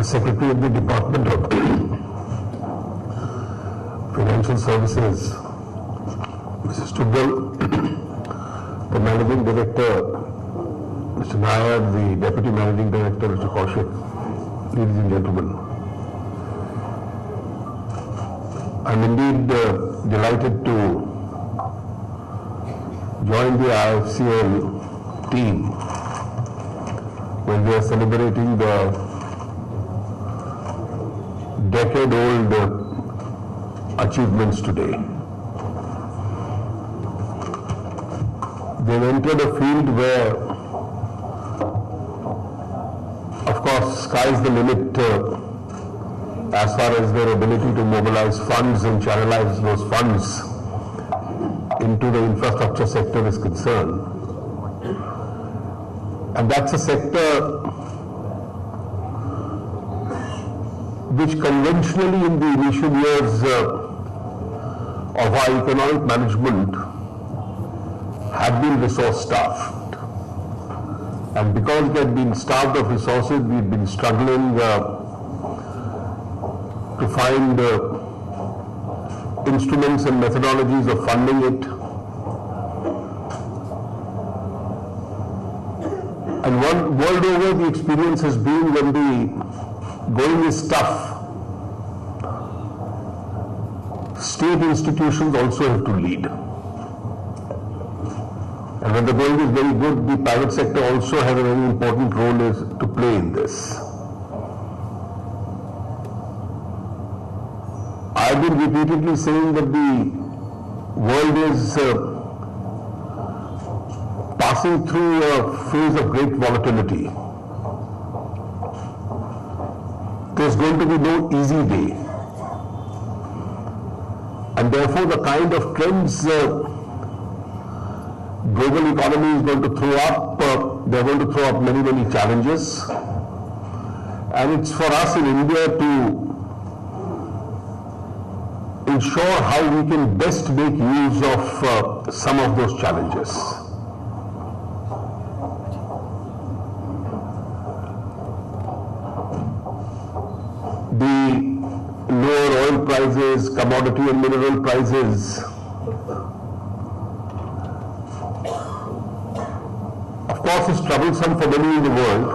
Secretary of the Department of Financial Services, Mrs. Tuggal, the Managing Director, Mr. Nair, the Deputy Managing Director, Mr. Kaushik, ladies and gentlemen. I'm indeed delighted to join the IIFCL team when we are celebrating the decade-old achievements today. They've entered a field where, of course, sky's the limit as far as their ability to mobilize funds and channelize those funds into the infrastructure sector is concerned. And that's a sector which conventionally in the initial years of our economic management had been resource starved. And because they had been starved of resources, we've been struggling to find instruments and methodologies of funding it. And world over, the experience has been when the going is tough, state institutions also have to lead. And when the going is very good, the private sector also has a very important role to play in this. I've been repeatedly saying that the world is passing through a phase of great volatility. There's going to be no easy day. And therefore the kind of trends global economy is going to throw up, they're going to throw up many, many challenges. And it's for us in India to ensure how we can best make use of some of those challenges. The lower oil prices, commodity and mineral prices, of course, is troublesome for many in the world,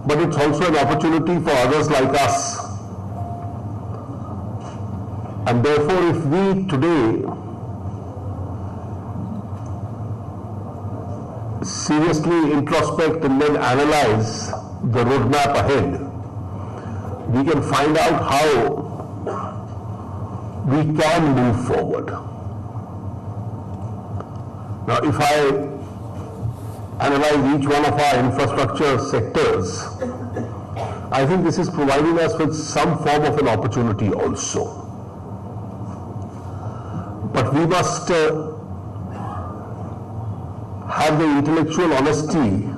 but it's also an opportunity for others like us. And therefore, if we today seriously introspect and then analyze the roadmap ahead, we can find out how we can move forward. Now, if I analyze each one of our infrastructure sectors, I think this is providing us with some form of an opportunity also. But we must have the intellectual honesty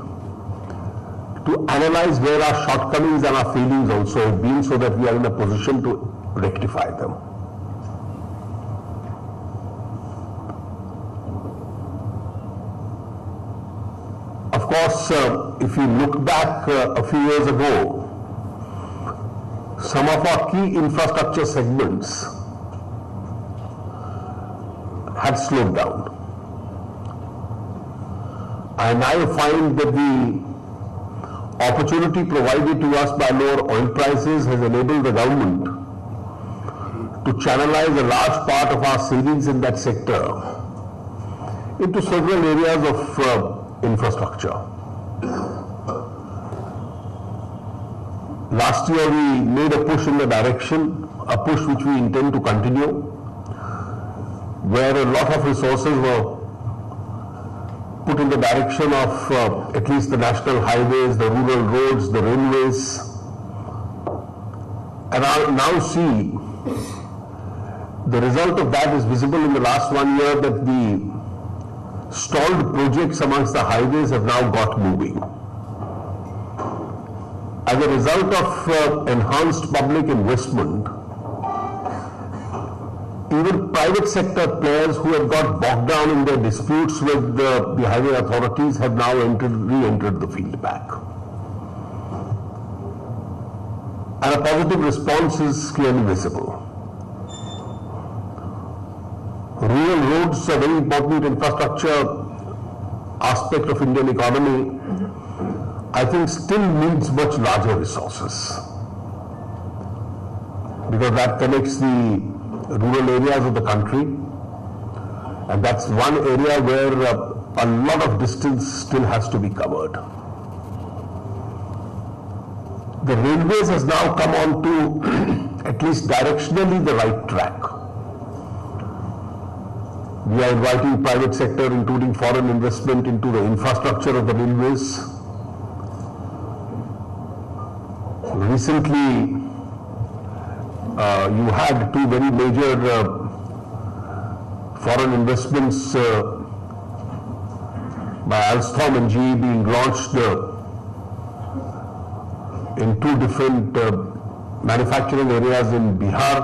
to analyze where our shortcomings and our failings also have been, so that we are in a position to rectify them. Of course, if you look back a few years ago, some of our key infrastructure segments had slowed down. And I find that the opportunity provided to us by lower oil prices has enabled the government to channelize a large part of our savings in that sector into several areas of infrastructure. Last year we made a push in the direction, a push which we intend to continue, where a lot of resources were put in the direction of at least the national highways, the rural roads, the railways. And I now see the result of that is visible in the last 1 year, that the stalled projects amongst the highways have now got moving. As a result of enhanced public investment, even private sector players who have got bogged down in their disputes with the highway authorities have now re-entered the field back. and a positive response is clearly visible. Rural roads are a very important infrastructure aspect of Indian economy. I think still needs much larger resources, because that connects the rural areas of the country, and that's one area where a lot of distance still has to be covered. The railways has now come on to at least directionally the right track. We are inviting private sector, including foreign investment, into the infrastructure of the railways. Recently, you had two very major foreign investments by Alstom and GE being launched in two different manufacturing areas in Bihar,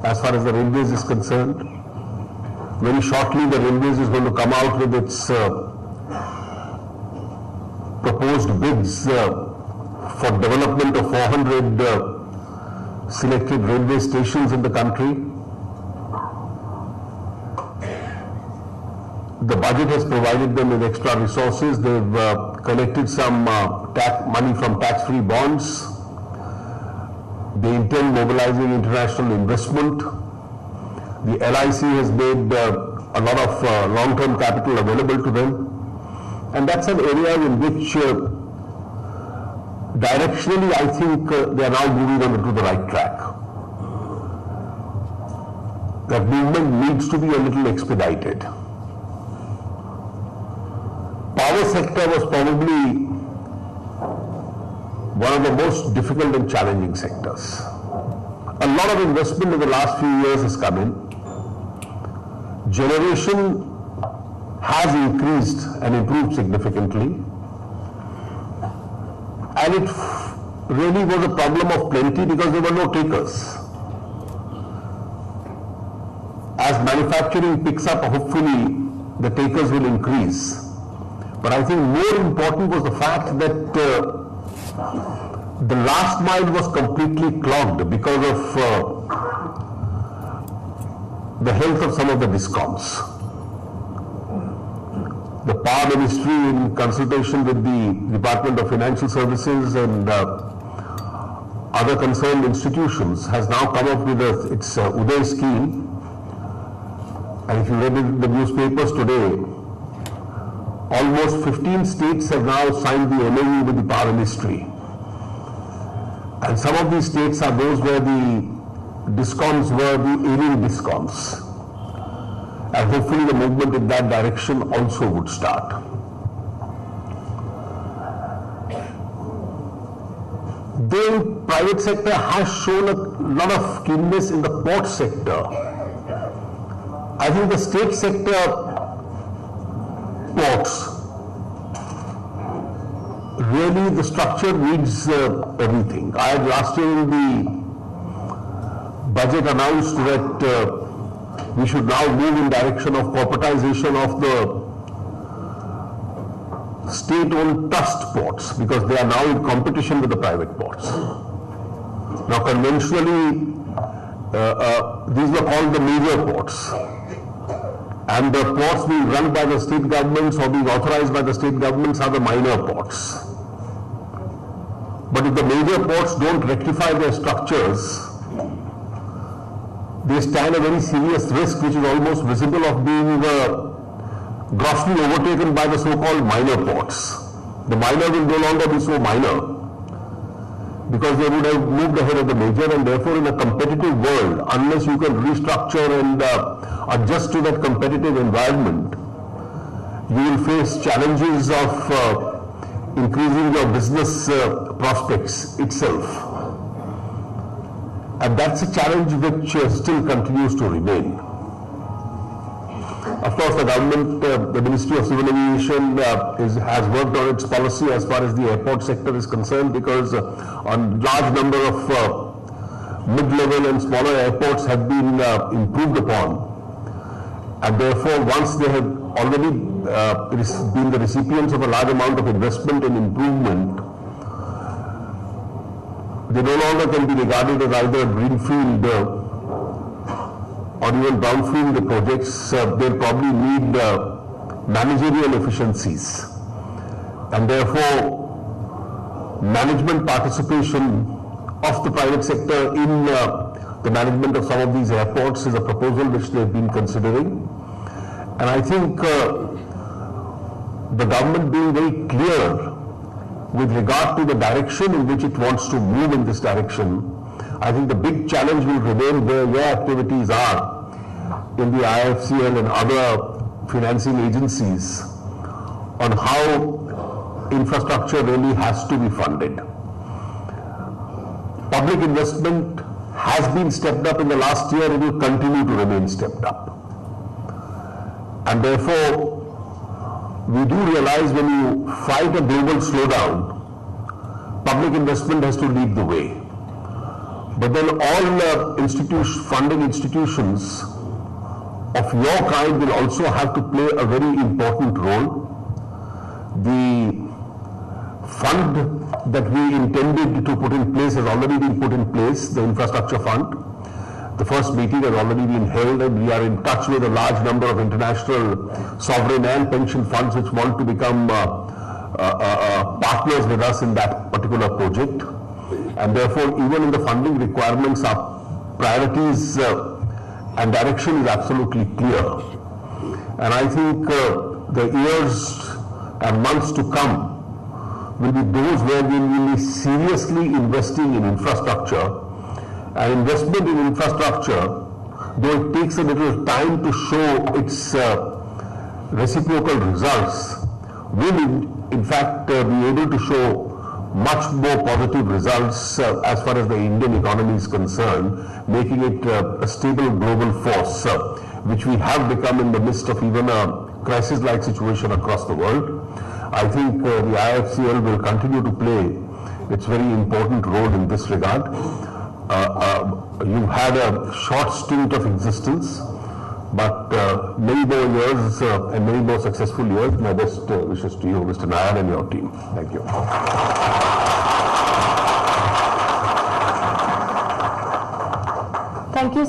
as far as the railways is concerned. Very shortly, the railways is going to come out with its proposed bids for development of 400 selected railway stations in the country. The budget has provided them with extra resources. They've collected some money from tax-free bonds. They intend mobilizing international investment. The LIC has made a lot of long-term capital available to them. And that's an area in which directionally I think they are now moving on to the right track. That movement needs to be a little expedited. Power sector was probably one of the most difficult and challenging sectors. A lot of investment in the last few years has come in. Generation has increased and improved significantly. And it really was a problem of plenty because there were no takers. As manufacturing picks up, hopefully the takers will increase. But I think more important was the fact that the last mile was completely clogged because of the health of some of the DISCOMs. The Power Ministry, in consultation with the Department of Financial Services and other concerned institutions, has now come up with its Uday scheme. And if you read in the newspapers today, almost 15 states have now signed the MOU with the Power Ministry. And some of these states are those where the DISCOMs were the ailing DISCOMs. And hopefully the movement in that direction also would start. The private sector has shown a lot of keenness in the port sector. I think the state sector ports, really the structure needs everything. I had last year in the budget announced that we should now move in direction of corporatization of the state-owned trust ports, because they are now in competition with the private ports. Now conventionally, these were called the major ports. And the ports being run by the state governments or being authorized by the state governments are the minor ports. But if the major ports don't rectify their structures, they stand a very serious risk, which is almost visible, of being grossly overtaken by the so-called minor ports. The minor will no longer be so minor because they would have moved ahead of the major, and therefore in a competitive world, unless you can restructure and adjust to that competitive environment, you will face challenges of increasing your business prospects itself. And that's a challenge which still continues to remain. Of course, the government, the Ministry of Civil Aviation has worked on its policy as far as the airport sector is concerned, because a large number of mid-level and smaller airports have been improved upon. And therefore, once they have already been the recipients of a large amount of investment and improvement, they no longer can be regarded as either greenfield or even brownfield projects. They'll probably need managerial efficiencies, and therefore management participation of the private sector in the management of some of these airports is a proposal which they've been considering. And I think the government being very clear with regard to the direction in which it wants to move in this direction, I think the big challenge will remain where your activities are in the IIFCL and other financing agencies on how infrastructure really has to be funded. Public investment has been stepped up in the last year and will continue to remain stepped up. And therefore, we do realize when you fight a global slowdown, public investment has to lead the way. But then all funding institutions of your kind will also have to play a very important role. The fund that we intended to put in place has already been put in place, the infrastructure fund. The first meeting has already been held, and we are in touch with a large number of international sovereign and pension funds which want to become partners with us in that particular project. And therefore, even in the funding requirements, our priorities and direction is absolutely clear. And I think the years and months to come will be those where we will be seriously investing in infrastructure. And investment in infrastructure, though it takes a little time to show its reciprocal results, will in fact be able to show much more positive results as far as the Indian economy is concerned, making it a stable global force, which we have become in the midst of even a crisis-like situation across the world. I think the IIFCL will continue to play its very important role in this regard. You've had a short stint of existence, but many more years and many more successful years. My best wishes to you, Mr. Nair, and your team. Thank you. Thank you.